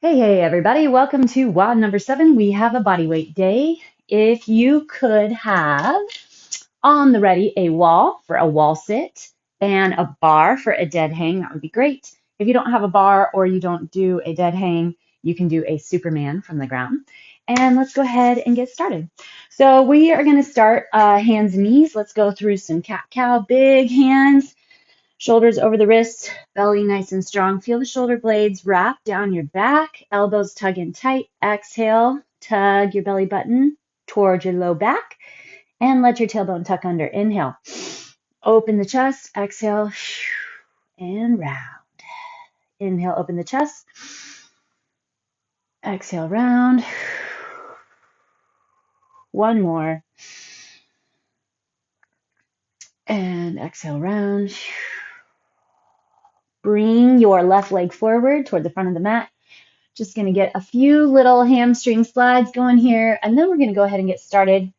Hey, everybody. Welcome to WOD number 7. We have a body weight day. If you could have on the ready a wall for a wall sit and a bar for a dead hang, that would be great. If you don't have a bar or you don't do a dead hang, you can do a Superman from the ground. And let's go ahead and get started. So we are going to start hands and knees. Let's go through some cat-cow, big hands. Shoulders over the wrists, belly nice and strong. Feel the shoulder blades wrap down your back, elbows tug in tight. Exhale, tug your belly button towards your low back, and let your tailbone tuck under. Inhale, open the chest. Exhale, and round. Inhale, open the chest. Exhale, round. One more. And exhale, round. Bring your left leg forward toward the front of the mat. Just going to get a few little hamstring slides going here, and then we're going to go ahead and get started.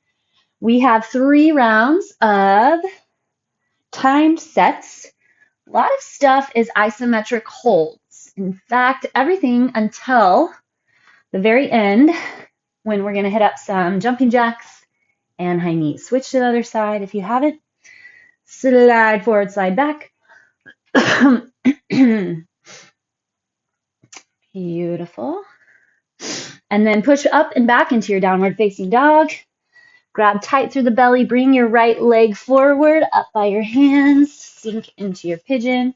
We have 3 rounds of timed sets. A lot of stuff is isometric holds. In fact, everything until the very end when we're going to hit up some jumping jacks and high knees. Switch to the other side if you haven't. Slide forward, slide back. Beautiful. And then push up and back into your downward facing dog. Grab tight through the belly. Bring your right leg forward, up by your hands. Sink into your pigeon.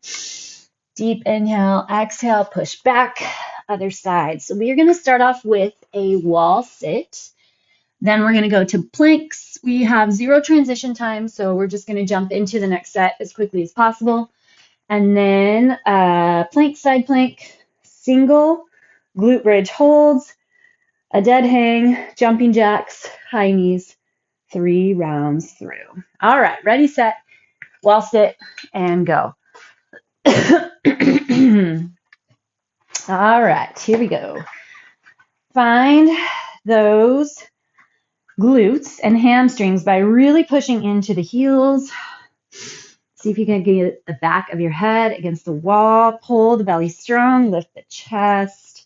Deep inhale, exhale, push back. Other side. So we are going to start off with a wall sit. Then we're going to go to planks. We have 0 transition time, so we're just going to jump into the next set as quickly as possible. And then plank, side plank, single, glute bridge holds, a dead hang, jumping jacks, high knees, 3 rounds through. All right, ready, set, wall sit, and go. All right, here we go. Find those glutes and hamstrings by really pushing into the heels. See if you can get the back of your head against the wall. Pull the belly strong, lift the chest,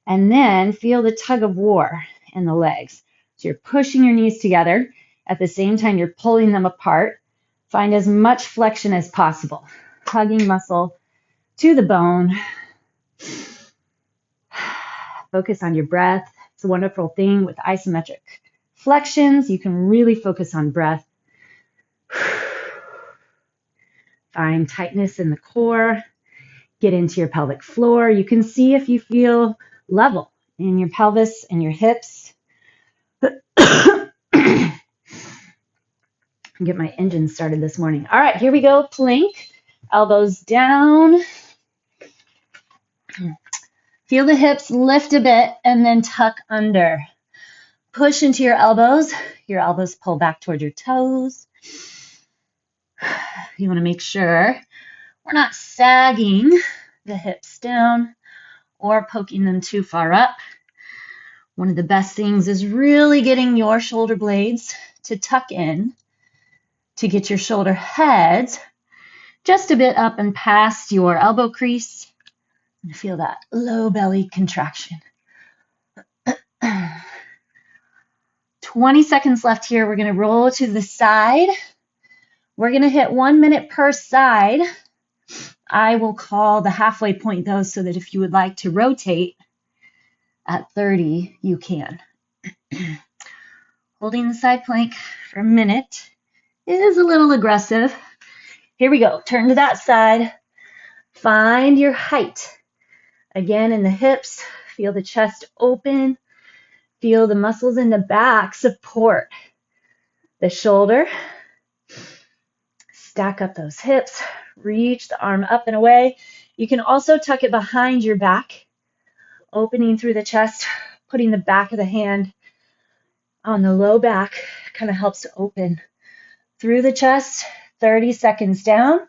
and then feel the tug of war in the legs. So you're pushing your knees together. At the same time, you're pulling them apart. Find as much flexion as possible. Hugging muscle to the bone. Focus on your breath. It's a wonderful thing with isometric flexions. You can really focus on breath. Find tightness in the core. Get into your pelvic floor. You can see if you feel level in your pelvis and your hips. Get my engine started this morning. All right, here we go. Plank. Elbows down. Feel the hips lift a bit and then tuck under. Push into your elbows. Your elbows pull back toward your toes. You want to make sure we're not sagging the hips down or poking them too far up. One of the best things is really getting your shoulder blades to tuck in to get your shoulder heads just a bit up and past your elbow crease. And feel that low belly contraction. 20 seconds left here. We're going to roll to the side. We're going to hit 1 minute per side. I will call the halfway point though, so that if you would like to rotate at 30, you can. Holding the side plank for a minute is a little aggressive. Here we go. Turn to that side. Find your height. Again, in the hips, feel the chest open. Feel the muscles in the back support the shoulder. Stack up those hips. Reach the arm up and away. You can also tuck it behind your back, opening through the chest, putting the back of the hand on the low back. Kind of helps to open through the chest. 30 seconds down.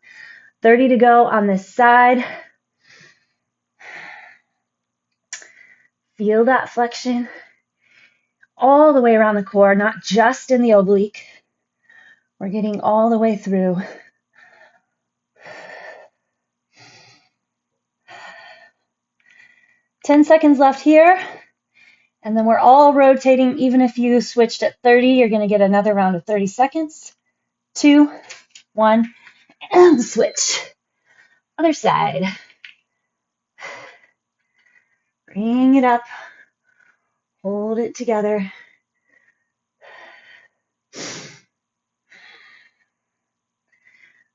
30 to go on this side. Feel that flexion all the way around the core, not just in the oblique. We're getting all the way through. 10 seconds left here. And then we're all rotating. Even if you switched at 30, you're going to get another round of 30 seconds. 2, 1, and switch. Other side. Bring it up. Hold it together.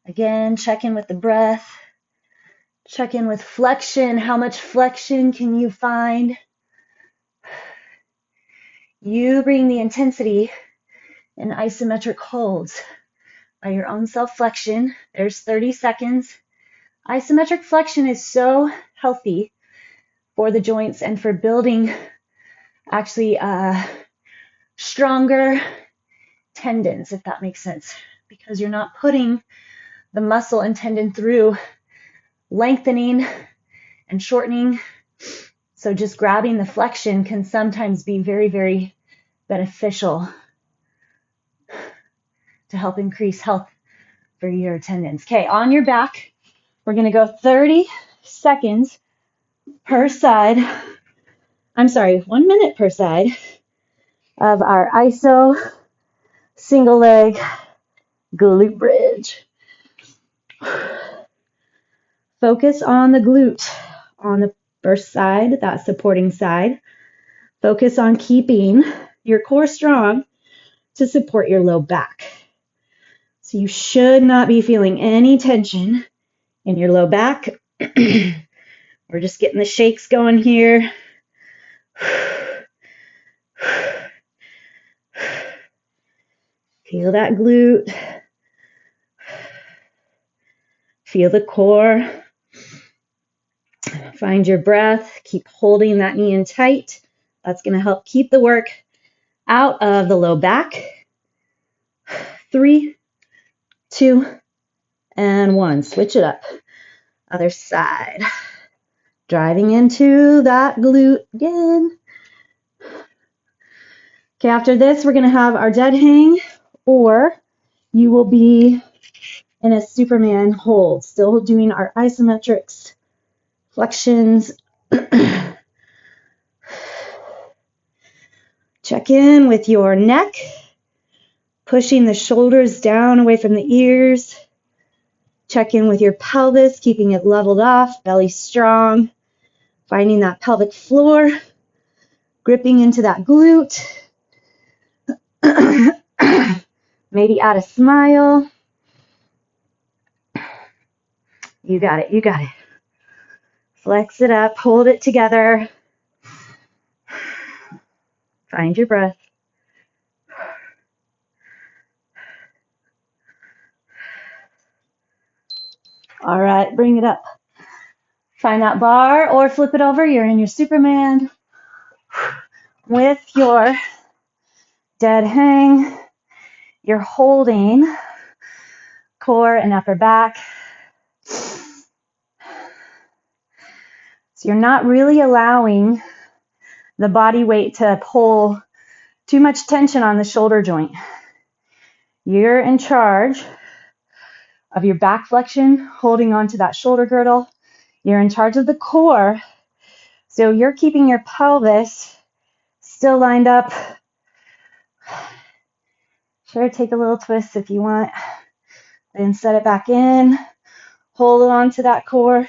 Again, check in with the breath. Check in with flexion. How much flexion can you find? You bring the intensity in isometric holds by your own self-flexion. There's 30 seconds. Isometric flexion is so healthy for the joints and for building actually stronger tendons, if that makes sense, because you're not putting the muscle and tendon through lengthening and shortening. So just grabbing the flexion can sometimes be very, very beneficial to help increase health for your tendons. Okay, on your back, we're going to go 30 seconds per side. I'm sorry, 1 minute per side of our iso single leg glute bridge. Focus on the glute on the first side, that supporting side. Focus on keeping your core strong to support your low back. So you should not be feeling any tension in your low back. We're just getting the shakes going here. Feel that glute. Feel the core. Find your breath. Keep holding that knee in tight. That's going to help keep the work out of the low back. 3, 2, and 1. Switch it up. Other side. Driving into that glute again. Okay, after this, we're going to have our dead hang, or you will be in a Superman hold, still doing our isometrics, flexions. Check in with your neck, pushing the shoulders down away from the ears. Check in with your pelvis, keeping it leveled off, belly strong, finding that pelvic floor, gripping into that glute. Maybe add a smile. You got it, you got it. Flex it up, hold it together. Find your breath. All right, bring it up. Find that bar or flip it over. You're in your Superman with your dead hang. You're holding core and upper back. So you're not really allowing the body weight to pull too much tension on the shoulder joint. You're in charge of your back flexion, holding onto that shoulder girdle. You're in charge of the core. So you're keeping your pelvis still lined up. Sure, take a little twist if you want. Then set it back in. Hold on to that core.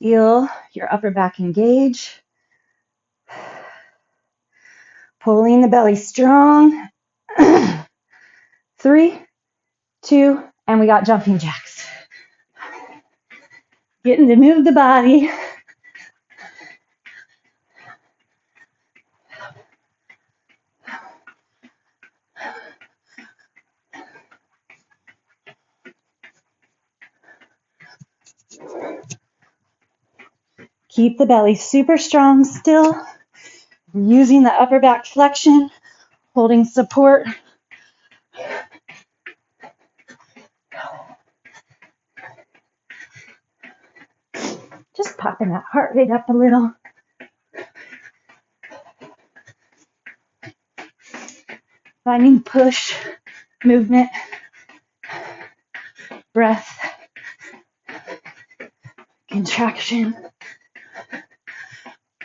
Feel your upper back engage. Pulling the belly strong. 3, 2, and we got jumping jacks. Getting to move the body. Keep the belly super strong still. Using the upper back flexion, holding support. Just popping that heart rate up a little. Finding push, movement, breath, contraction.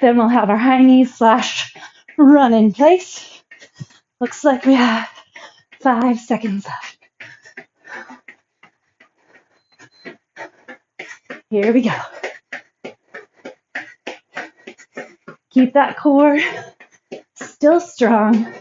Then we'll have our high knees slash run in place. Looks like we have 5 seconds left. Here we go. Keep that core still strong.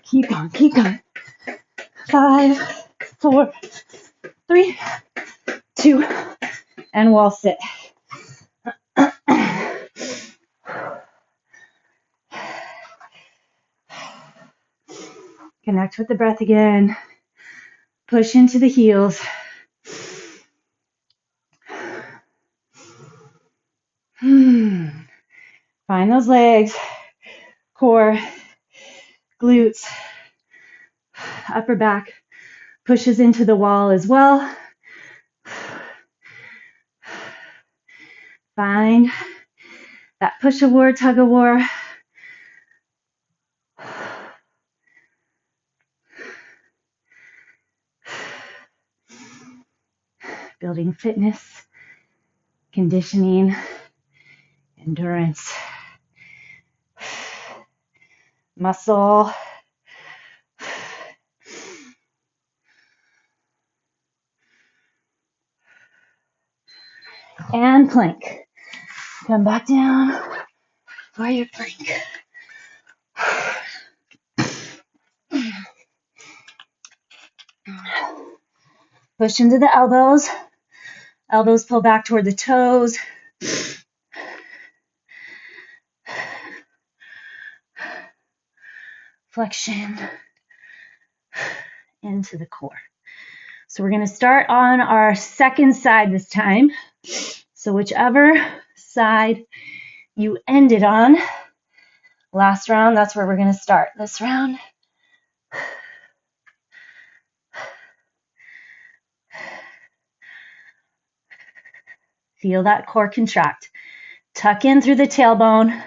Keep going, keep going. 5, 4, 3, 2, and wall sit. Connect with the breath again. Push into the heels. Find those legs, core, glutes, upper back pushes into the wall as well. Find that push of war, tug of war. Building fitness, conditioning, endurance, muscle. And plank. Come back down for your plank. Push into the elbows. Elbows pull back toward the toes. Flexion into the core. So we're going to start on our second side this time. So whichever side you ended on last round, that's where we're going to start this round. Feel that core contract. Tuck in through the tailbone.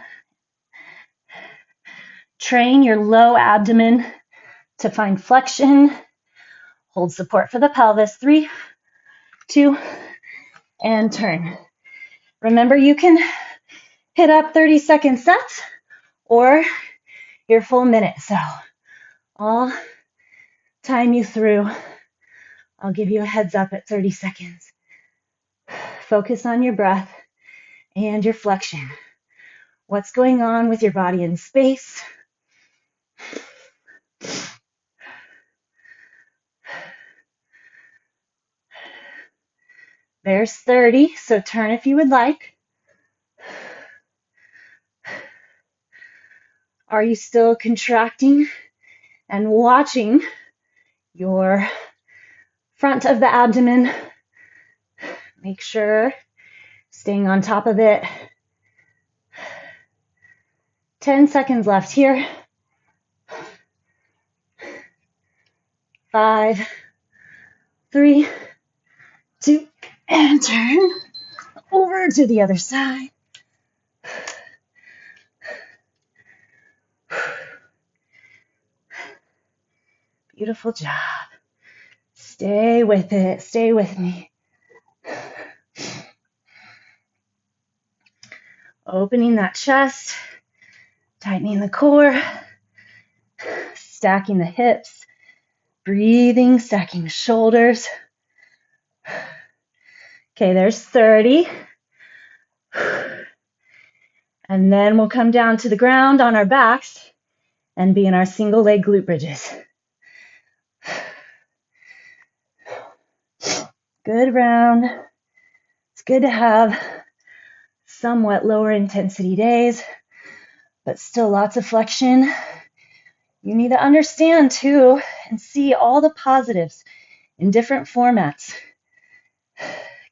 Train your low abdomen to find flexion. Hold support for the pelvis. 3, 2, and turn. Remember, you can hit up 30-second sets or your full minute. So I'll time you through. I'll give you a heads up at 30 seconds. Focus on your breath and your flexion. What's going on with your body in space? There's 30, so turn if you would like. Are you still contracting and watching your front of the abdomen? Make sure staying on top of it. 10 seconds left here. 5, 3, 2, and turn over to the other side. Beautiful job. Stay with it. Stay with me. Opening that chest, tightening the core, stacking the hips, breathing, stacking the shoulders. Okay, there's 30. And then we'll come down to the ground on our backs and be in our single leg glute bridges. Good round. It's good to have somewhat lower intensity days but still lots of flexion. You need to understand too and see all the positives in different formats.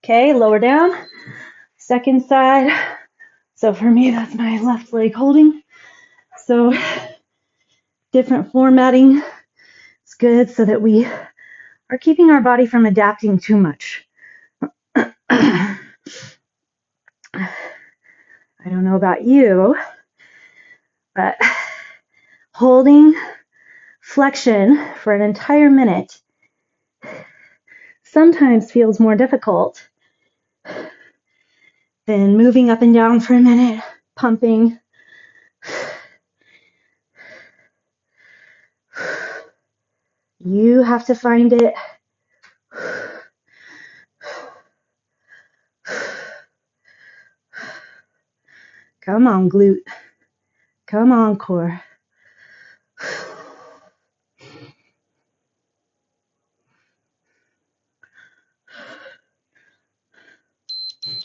Okay, lower down, second side. So for me, that's my left leg holding. So different formatting is good so that we are keeping our body from adapting too much. I don't know about you, but holding flexion for an entire minute sometimes feels more difficult than moving up and down for a minute, pumping. You have to find it. Come on, glute. Come on, core.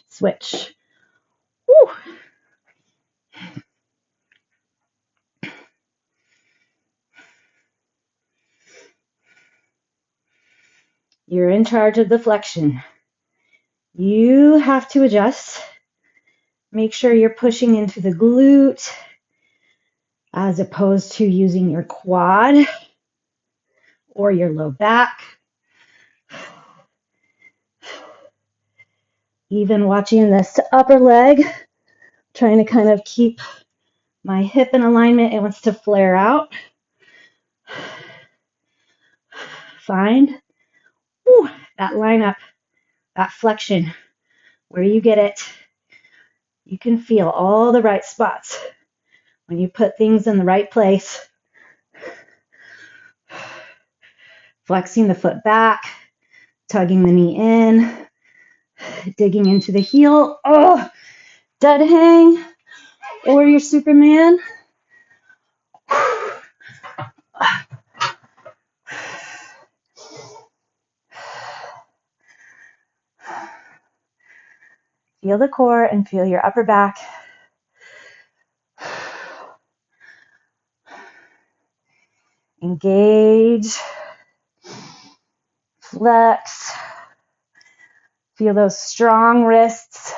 Switch. Woo. You're in charge of the flexion. You have to adjust. Make sure you're pushing into the glute as opposed to using your quad or your low back. Even watching this upper leg, trying to kind of keep my hip in alignment. It wants to flare out. Find that line up, that flexion, where you get it. You can feel all the right spots when you put things in the right place. Flexing the foot back, tugging the knee in, digging into the heel. Oh, dead hang, or your Superman. Feel the core and feel your upper back. Engage, flex, feel those strong wrists.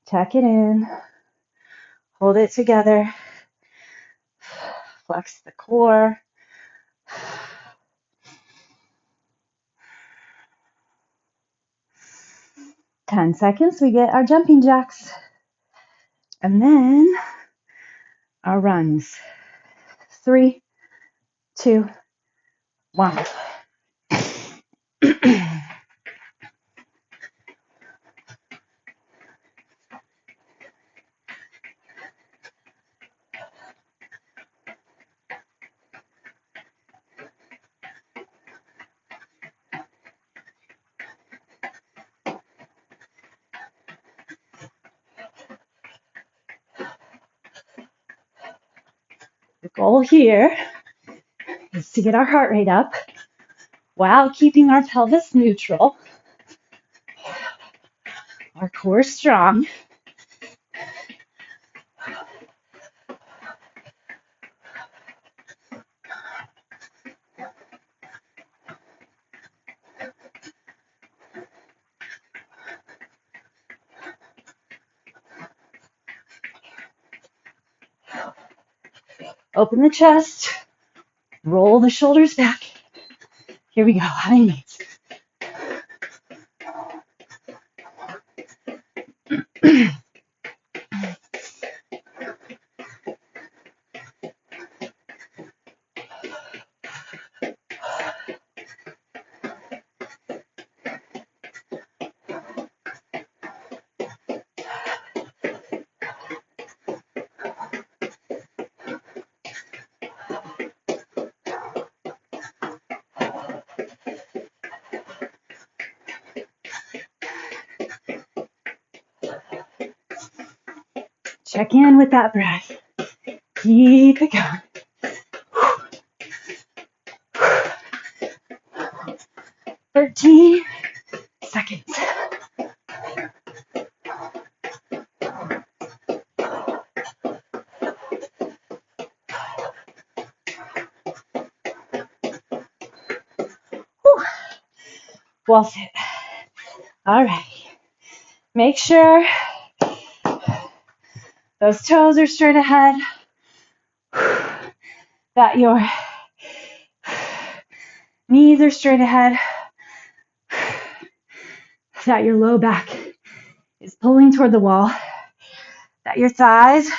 Tuck it in, hold it together, flex the core. Ten seconds, we get our jumping jacks. And then our runs. 3, 2, 1. The goal here is to get our heart rate up while keeping our pelvis neutral, our core strong. Open the chest, roll the shoulders back. Here we go, having mates. Check in with that breath. Keep it going. 13 seconds. Wall sit. All right. Make sure those toes are straight ahead, that your knees are straight ahead, that your low back is pulling toward the wall, that your thighs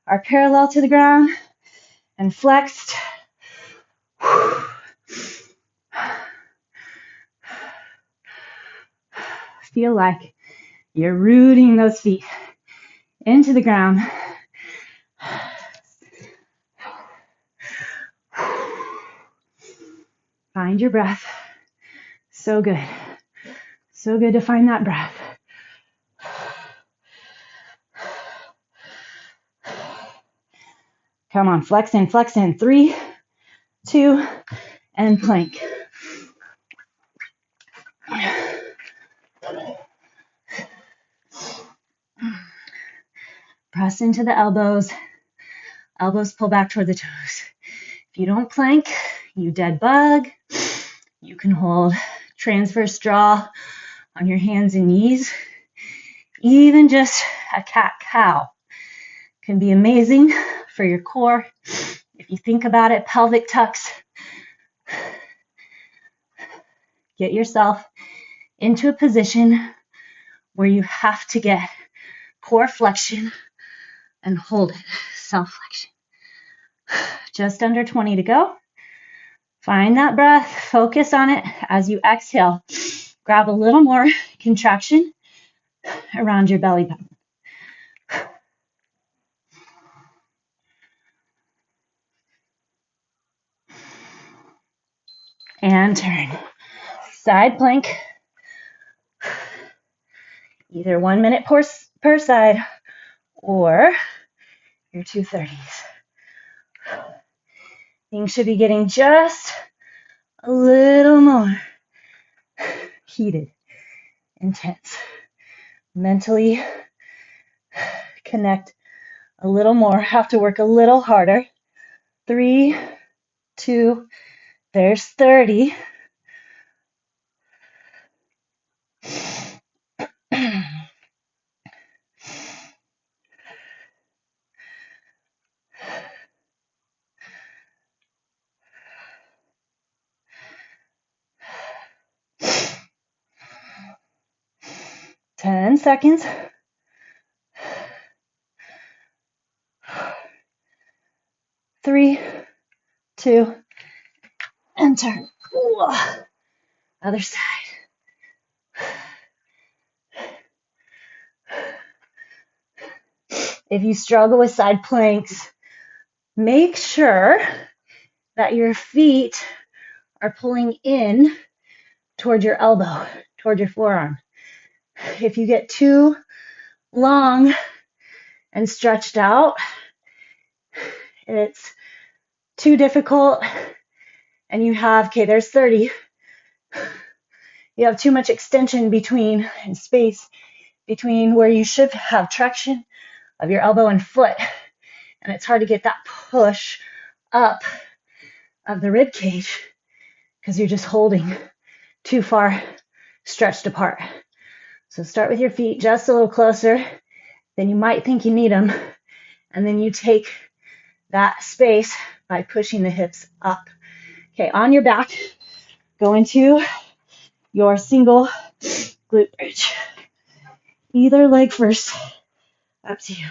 are parallel to the ground and flexed. Feel like you're rooting those feet into the ground. Find your breath. So good. So good to find that breath. Come on, flex in, flex in. 3, 2, and plank. Press into the elbows. Elbows pull back toward the toes. If you don't plank, you dead bug. You can hold transverse draw on your hands and knees. Even just a cat-cow can be amazing for your core. If you think about it, pelvic tucks. Get yourself into a position where you have to get core flexion and hold it, self-flexion. Just under 20 to go. Find that breath, focus on it as you exhale. Grab a little more contraction around your belly button. And turn. Side plank. Either 1 minute per side or your 230s. Things should be getting just a little more heated, intense. Mentally connect a little more, have to work a little harder. 3, 2, there's 30. Ten seconds. 3, 2, and turn. Ooh. Other side. If you struggle with side planks, make sure that your feet are pulling in toward your elbow, toward your forearm. If you get too long and stretched out, it's too difficult, and you have, okay, there's 30. You have too much extension between and space between where you should have traction of your elbow and foot, and it's hard to get that push up of the rib cage because you're just holding too far stretched apart. So start with your feet just a little closer than you might think you need them, and then you take that space by pushing the hips up. Okay, on your back, go into your single glute bridge. Either leg first, up to you.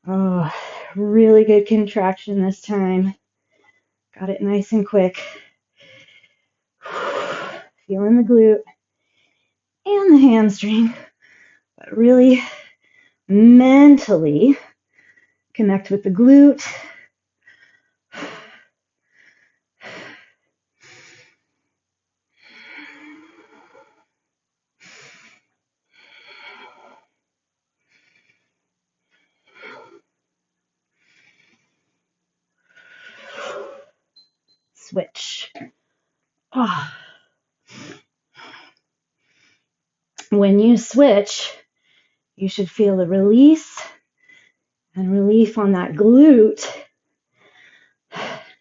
Oh, really good contraction this time. Got it nice and quick. Feeling the glute and the hamstring, but really mentally connect with the glute. Switch. When you switch, you should feel a release and relief on that glute,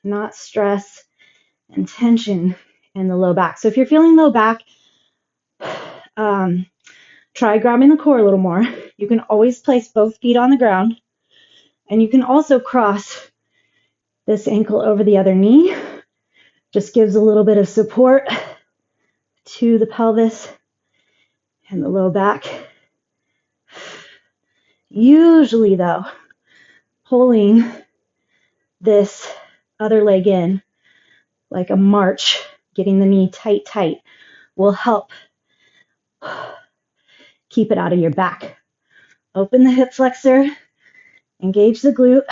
not stress and tension in the low back. So if you're feeling low back, try grabbing the core a little more. You can always place both feet on the ground, and you can also cross this ankle over the other knee. Just gives a little bit of support to the pelvis and the low back. Usually though, pulling this other leg in like a march, getting the knee tight, will help keep it out of your back. Open the hip flexor, engage the glute.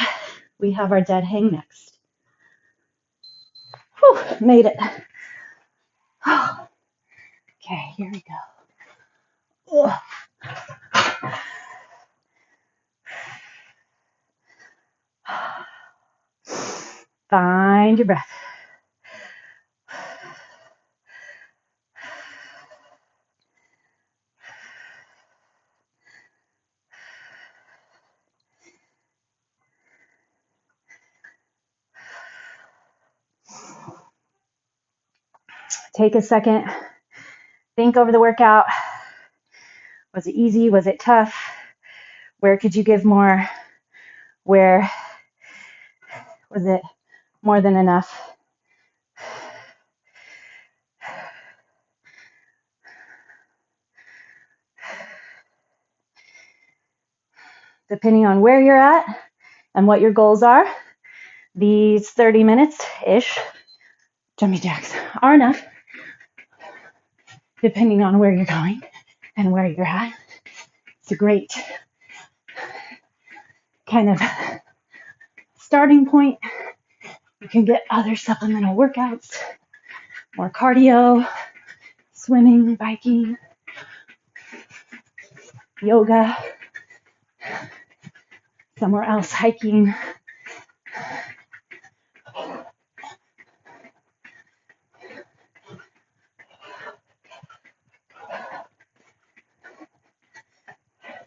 We have our dead hang next. Whew, made it. Okay, here we go. Find your breath. Take a second. Think over the workout. Was it easy? Was it tough? Where could you give more? Where was it more than enough? Depending on where you're at and what your goals are, these 30 minutes-ish jumping jacks are enough, depending on where you're going and where you're at. It's a great kind of starting point. You can get other supplemental workouts, more cardio, swimming, biking, yoga, somewhere else, hiking.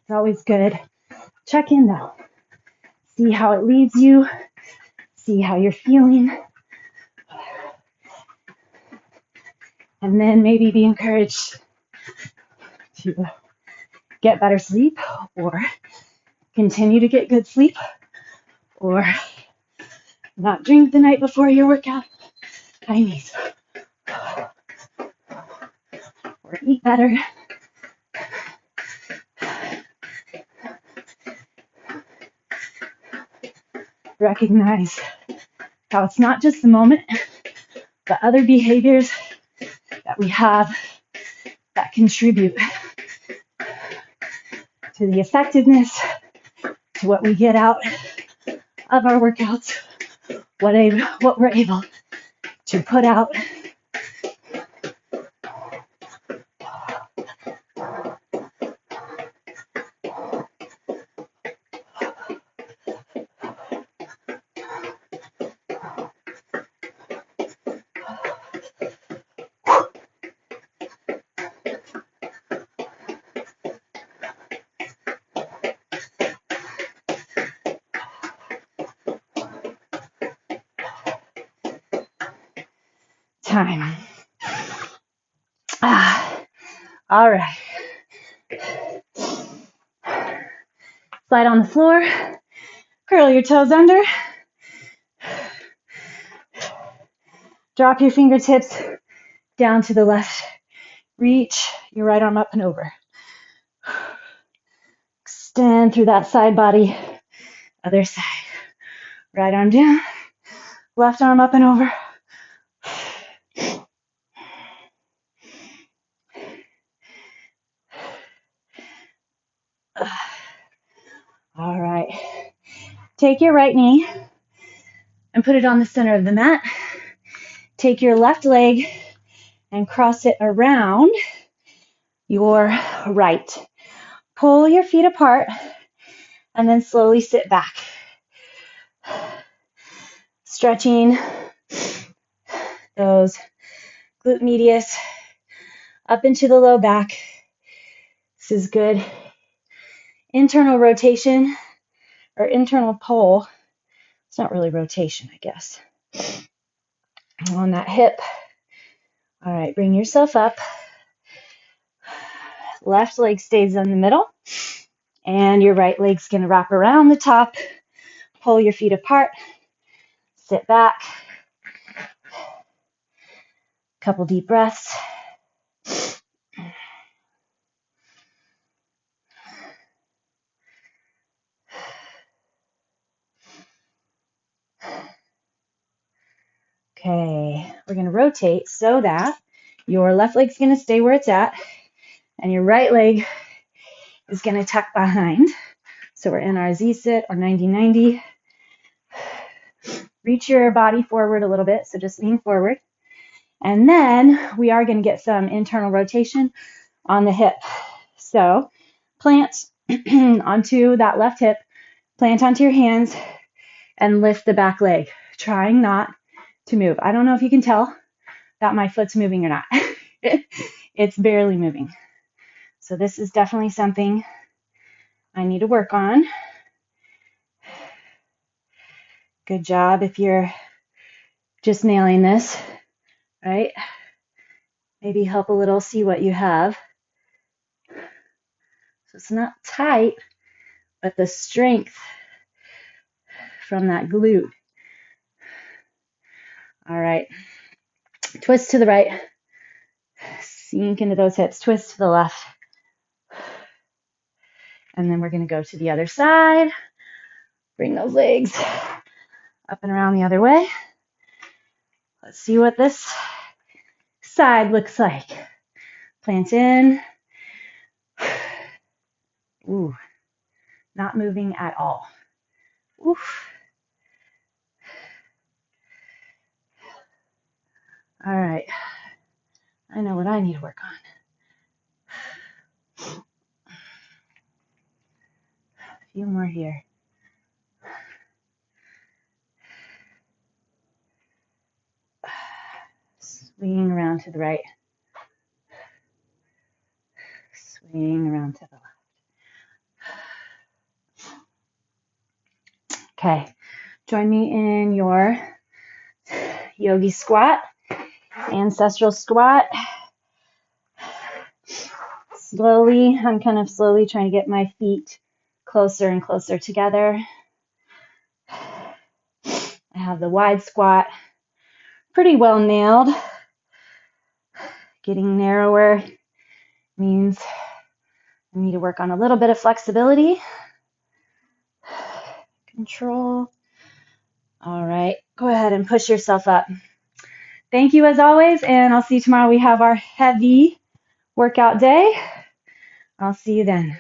It's always good. Check in though. See how it leads you. See how you're feeling. And then maybe be encouraged to get better sleep or continue to get good sleep or not drink the night before your workout. I need. Or eat better. Recognize how it's not just the moment, but other behaviors that we have that contribute to the effectiveness, to what we get out of our workouts, what we're able to put out. Time. All right. Slide on the floor. Curl your toes under. Drop your fingertips down to the left. Reach your right arm up and over. Extend through that side body. Other side. Right arm down. Left arm up and over. All right. Take your right knee and put it on the center of the mat. Take your left leg and cross it around your right. Pull your feet apart and then slowly sit back. Stretching those glute medius, up into the low back. This is good internal rotation or internal pull. It's not really rotation, I guess. On that hip. All right, bring yourself up. Left leg stays in the middle, and your right leg's going to wrap around the top. Pull your feet apart. Sit back. Couple deep breaths. Okay, we're going to rotate so that your left leg's going to stay where it's at, and your right leg is going to tuck behind. So we're in our Z-sit or 90-90. Reach your body forward a little bit, so just lean forward. And then we are going to get some internal rotation on the hip. So plant onto that left hip, plant onto your hands, and lift the back leg, trying not to move. I don't know if you can tell that my foot's moving or not. It's barely moving. So this is definitely something I need to work on. Good job if you're just nailing this, right? Maybe help a little, see what you have. So it's not tight, but the strength from that glute. All right. Twist to the right. Sink into those hips. Twist to the left. And then we're going to go to the other side. Bring those legs up and around the other way. Let's see what this side looks like. Plant in. Ooh, not moving at all. Oof. All right. I know what I need to work on. A few more here. Swinging around to the right. Swinging around to the left. Okay. Join me in your yogi squat, ancestral squat. Slowly, I'm kind of slowly trying to get my feet closer and closer together. I have the wide squat pretty well nailed. Getting narrower means I need to work on a little bit of flexibility. Control. All right, go ahead and push yourself up. Thank you as always, and I'll see you tomorrow. We have our heavy workout day. I'll see you then.